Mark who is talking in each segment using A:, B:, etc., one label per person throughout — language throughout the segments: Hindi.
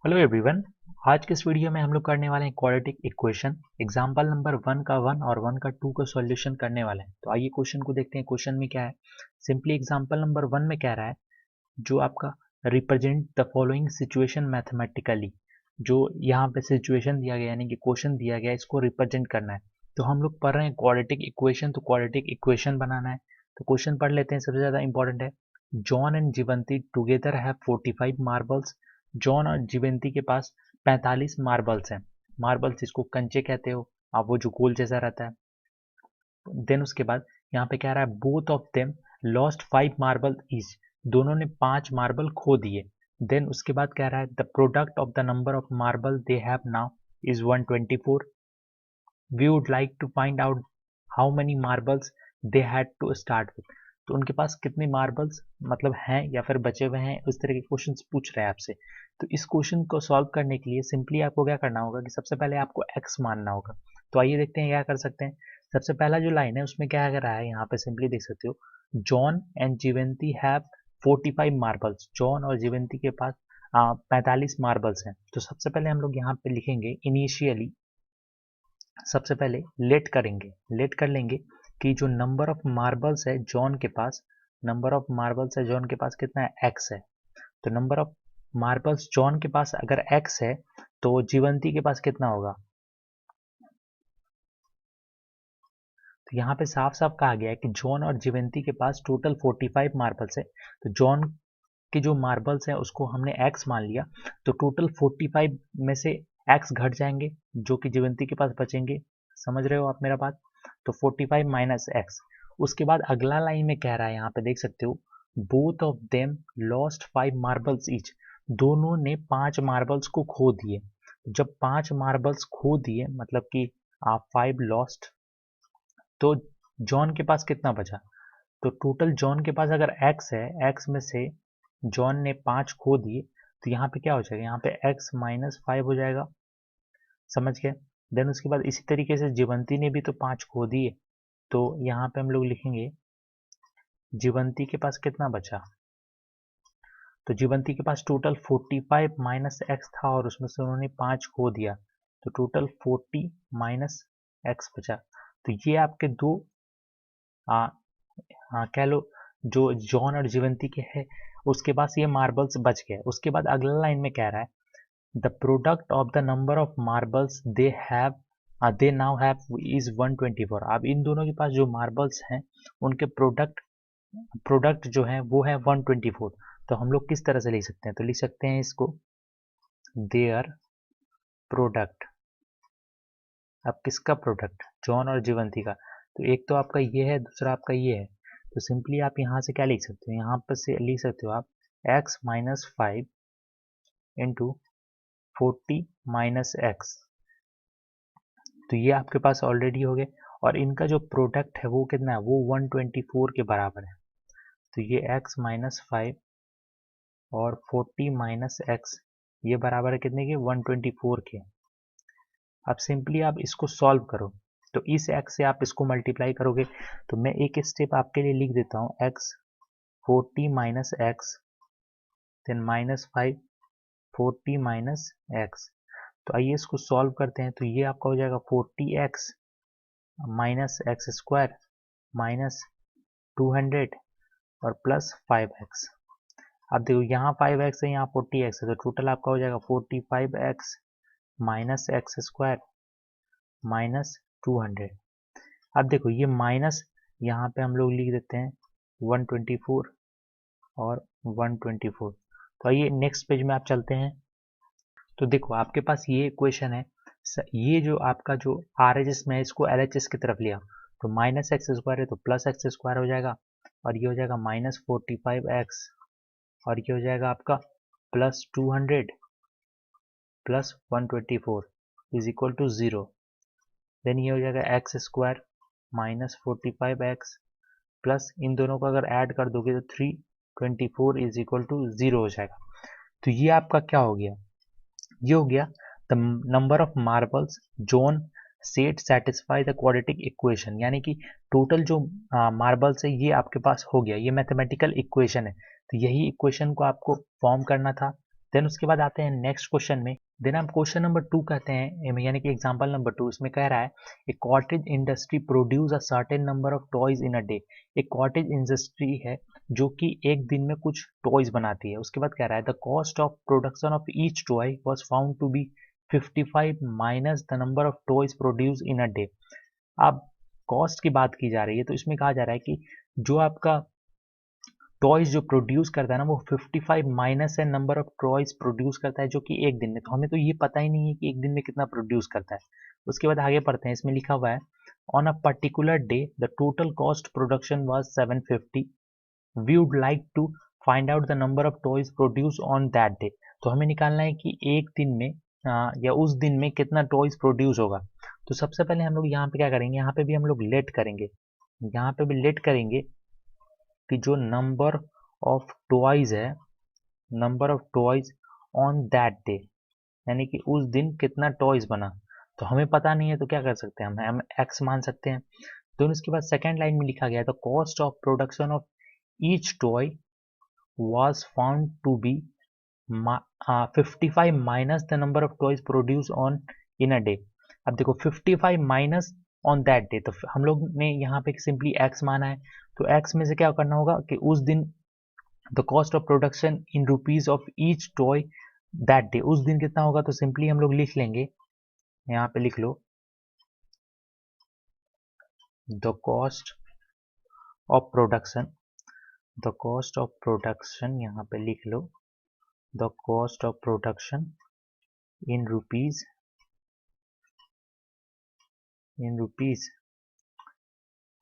A: Hello everyone. आज के इस वीडियो में हम लोग करने वाले हैं क्वाड्रेटिक इक्वेशन। एग्जांपल नंबर 1 का 1 और 1 का 2 का सॉल्यूशन करने वाले हैं। तो आइए क्वेश्चन को देखते हैं। क्वेश्चन में क्या है, सिंपली एग्जांपल नंबर 1 में कह रहा है जो आपका represent the following situation mathematically. जो यहाँ पे सिचुएशन दिया गया यानी कि क्वेश्चन दिया गया, इसको रिप्रेजेंट करना है। तो हम लोग पढ़ रहे हैं क्वाड्रेटिक इक्वेशन, तो क्वाड्रेटिक इक्वेशन बनाना है। तो क्वेश्चन पढ़ लेते हैं, सबसे ज्यादा इंपॉर्टेंट है। John and Jeevanti together have 45 marbles. John और जीवंती के पास 45 मार्बल्स हैं। मार्बल्स इसको कंचे कहते हो आप, वो जो गोल जैसा रहता है। देन उसके बाद यहाँ पे कह रहा है both of them lost 5 marble each. दोनों ने 5 मार्बल खो दिए। देन उसके बाद कह रहा है the product of the number of marble they have now is 124। We would like to find out how many marbles they had to start with. तो उनके पास कितने मार्बल्स मतलब हैं या फिर बचे हुए हैं, उस तरह के क्वेश्चन पूछ रहे हैं आपसे। तो इस क्वेश्चन को सॉल्व करने के लिए सिंपली आपको क्या करना होगा कि सबसे पहले आपको एक्स मानना होगा। तो आइए देखते हैं क्या कर सकते हैं। सबसे पहला जो लाइन है उसमें क्या कर रहा है, यहाँ पे सिंपली देख सकते हो, John and Jeevanti have 45 marbles. John और जीवेंती के पास 45 मार्बल्स हैं। तो सबसे पहले हम लोग यहाँ पे लिखेंगे इनिशियली, सबसे पहले लेट करेंगे, लेट कर लेंगे कि जो नंबर ऑफ मार्बल्स है जॉन के पास, नंबर ऑफ मार्बल्स है जॉन के पास कितना है, एक्स है। तो नंबर ऑफ मार्बल्स जॉन के पास अगर एक्स है तो जीवंती के पास कितना होगा। तो यहाँ पे साफ साफ कहा गया है कि जॉन और जीवंती के पास टोटल 45 मार्बल्स है। तो जॉन के जो मार्बल्स हैं उसको हमने एक्स मान लिया। तो टोटल 45 में से एक्स घट जाएंगे जो कि जीवंती के पास बचेंगे। समझ रहे हो आप मेरा बात। तो 45 माइनस एक्स। उसके बाद अगला लाइन में कह रहा है, यहाँ पे देख सकते हो, both of them lost 5 marbles each. दोनों ने 5 मार्बल्स को खो दिए। जब 5 मार्बल्स खो दिए मतलब कि आप 5 लॉस्ट, तो जॉन के पास कितना बचा। तो टोटल जॉन के पास अगर एक्स है, एक्स में से जॉन ने 5 खो दिए, तो यहाँ पे क्या हो जाएगा, यहाँ पे एक्स माइनस 5 हो जाएगा। समझ गए। देन उसके बाद इसी तरीके से जीवंती ने भी तो 5 खो दिए। तो यहाँ पे हम लोग लिखेंगे जीवंती के पास कितना बचा। तो जीवंती के पास टोटल 45 माइनस एक्स था और उसमें से उन्होंने 5 खो दिया। तो टोटल 40 माइनस एक्स बचा। तो ये आपके दो आ, हाँ कह लो, जो जॉन और जीवंती के है उसके पास ये मार्बल्स बच गए। उसके बाद अगला लाइन में कह रहा है the product of the number of marbles they now have is 124। अब इन दोनों के पास जो मार्बल्स हैं उनके प्रोडक्ट प्रोडक्ट जो है वो है 124। तो हम लोग किस तरह से लिख सकते हैं, तो लिख सकते हैं इसको देयर प्रोडक्ट। अब किसका प्रोडक्ट, जॉन और जीवंती का। तो एक तो आपका ये है, दूसरा आपका ये है। तो सिंपली आप यहाँ से क्या लिख सकते हो, यहाँ पर से लिख सकते हो आप x minus 5 into 40 minus x. तो ये आपके पास ऑलरेडी हो गए। और इनका जो प्रोडक्ट है वो कितना है, वो 124 के बराबर है। तो ये x माइनस 5 और 40 माइनस एक्स, ये बराबर है कितने के, 124 के। अब सिंपली आप इसको सॉल्व करो। तो इस x से आप इसको मल्टीप्लाई करोगे। तो मैं एक स्टेप आपके लिए लिख देता हूँ, x 40 minus x, then minus 5 40 minus x. तो आइए इसको सॉल्व करते हैं। तो ये आपका हो जाएगा 40x minus x square minus 200 और प्लस 5x। अब देखो यहाँ 5x है, यहाँ 40x है, तो टोटल आपका हो जाएगा 45x minus x square minus 200। अब देखो ये माइनस यहाँ पे हम लोग लिख देते हैं 124 और 124। तो आइए नेक्स्ट पेज में आप चलते हैं। तो देखो आपके पास ये इक्वेशन है। ये जो आपका जो आर एच एस में है इसको एल एच एस की तरफ लिया। तो माइनस एक्स स्क्वायर है तो प्लस एक्स स्क्वायर हो जाएगा। और ये हो जाएगा माइनस 45x और ये हो जाएगा आपका plus 200 plus 124 is equal to 0। Then ये हो जाएगा x square minus 45x plus इन दोनों को अगर ऐड कर दोगे तो 324 इज इक्वल टू 0 हो जाएगा। तो ये आपका क्या हो गया, ये हो गया the number of marbles zone set satisfy the quadratic equation. यानी कि टोटल जो मार्बल्स है ये आपके पास हो गया, ये मैथमेटिकल इक्वेशन है। तो यही इक्वेशन को आपको फॉर्म करना था। देन उसके बाद आते हैं नेक्स्ट क्वेश्चन में। देन हम क्वेश्चन नंबर 2 कहते हैं, यानी कि एग्जांपल नंबर 2 इसमें कह रहा है a cottage industry produce a certain number of toys in a day. एक कॉटेज इंडस्ट्री है जो कि एक दिन में कुछ टॉयज बनाती है। उसके बाद कह रहा है the cost of production of each toy was found to be 55 minus the number of toys produce in a day. अब कॉस्ट की बात की जा रही है तो इसमें कहा जा रहा है कि जो आपका टॉयज जो प्रोड्यूस करता है ना वो 55 माइनस है नंबर ऑफ टॉयज प्रोड्यूस करता है जो कि एक दिन में। तो हमें तो ये पता ही नहीं है कि एक दिन में कितना प्रोड्यूस करता है। उसके बाद आगे पढ़ते हैं, इसमें लिखा हुआ है on a particular day the total cost production was 750। We would like to find out the number of toys produce on that day. तो हमें निकालना है कि एक दिन में या उस दिन में कितना टॉयज प्रोड्यूस होगा। तो सबसे पहले हम लोग यहाँ पे क्या करेंगे, यहाँ पे भी हम लोग लेट करेंगे, यहाँ पे भी लेट करेंगे कि जो नंबर ऑफ टॉयज है, number of toys on that day, यानी कि उस दिन कितना टॉयज बना। तो हमें पता नहीं है तो क्या कर सकते हैं, हम एक्स मान सकते हैं। तो उसके बाद सेकेंड लाइन में लिखा गया है the cost of production of each toy was found to be 55 minus the number of toys produce on in a day. अब देखो 55 माइनस ऑन दैट डे, तो हम लोग ने यहाँ पे सिंपली x माना है। तो x में से क्या करना होगा कि उस दिन the cost of production in rupees of each toy that day, उस दिन कितना होगा। तो सिंपली हम लोग लिख लेंगे, यहाँ पे लिख लो the cost of production, the cost of production, यहाँ पे लिख लो the cost of production in rupees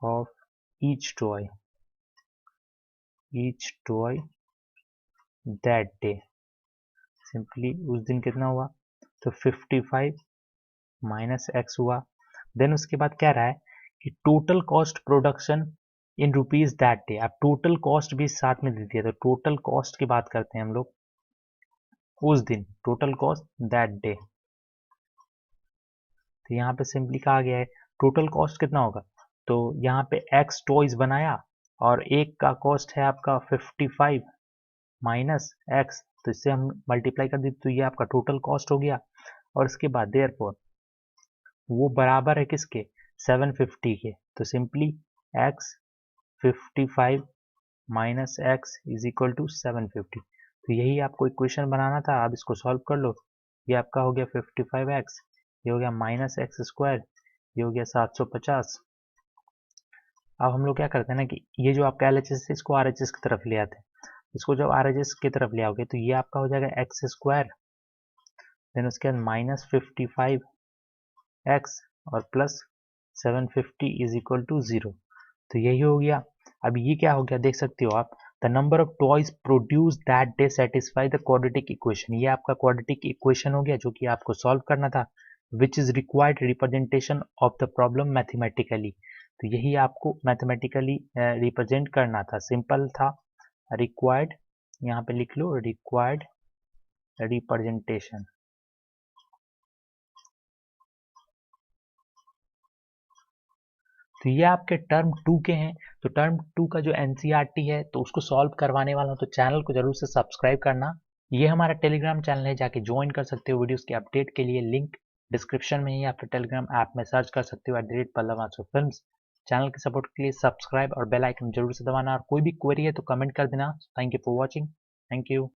A: of each toy that day। Simply उस दिन कितना हुआ, तो 55 माइनस एक्स हुआ। देन उसके बाद क्या रहा है कि total cost production in rupees that day. अब टोटल कॉस्ट भी साथ में दे दिया, तो टोटल कॉस्ट की बात करते हैं हम लोग उस दिन, टोटल कॉस्ट दैट डे। तो यहाँ पे सिंपली कहा गया है टोटल कॉस्ट कितना होगा, तो यहाँ पे एक्स टॉयज बनाया और एक का कॉस्ट है आपका 55 माइनस एक्स, तो इससे हम मल्टीप्लाई कर दी तो ये आपका टोटल कॉस्ट हो गया। और इसके बाद देयरफॉर वो बराबर है किसके, 750 के। तो simply x 55 minus x is equal to 750। तो यही आपको इक्वेशन बनाना था, आप इसको सॉल्व कर लो। ये आपका हो गया 55x, ये हो गया माइनस एक्स स्क्वायर, ये हो गया 750। अब हम लोग क्या करते हैं ना कि ये जो आपका LHS है इसको RHS की तरफ ले आते हैं। इसको जब RHS की तरफ ले आओगे तो ये आपका हो जाएगा एक्स स्क्वायर, देन उसके बाद माइनस 55x और प्लस 750 इज इक्वल टू 0। तो यही हो गया। अब ये क्या हो गया देख सकते हो आप, the number of toys produce that day satisfy the quadratic equation. ये आपका क्वाड्रेटिक इक्वेशन हो गया जो कि आपको सॉल्व करना था, which is required representation of the problem mathematically. तो यही आपको मैथमेटिकली रिप्रेजेंट करना था, सिंपल था। रिक्वायर्ड, यहाँ पे लिख लो रिक्वायर्ड रिप्रेजेंटेशन। तो ये आपके टर्म 2 के हैं। तो टर्म 2 का जो NCERT है तो उसको सॉल्व करवाने वाला हूँ, तो चैनल को जरूर से सब्सक्राइब करना। ये हमारा टेलीग्राम चैनल है, जाके ज्वाइन कर सकते हो। वीडियोस के अपडेट के लिए लिंक डिस्क्रिप्शन में ही, या फिर टेलीग्राम ऐप में सर्च कर सकते हो @पल्लव चैनल के सपोर्ट के लिए सब्सक्राइब और बेल आइकन जरूर से दबाना। और कोई भी क्वेरी है तो कमेंट कर देना। Thank you for watching, thank you.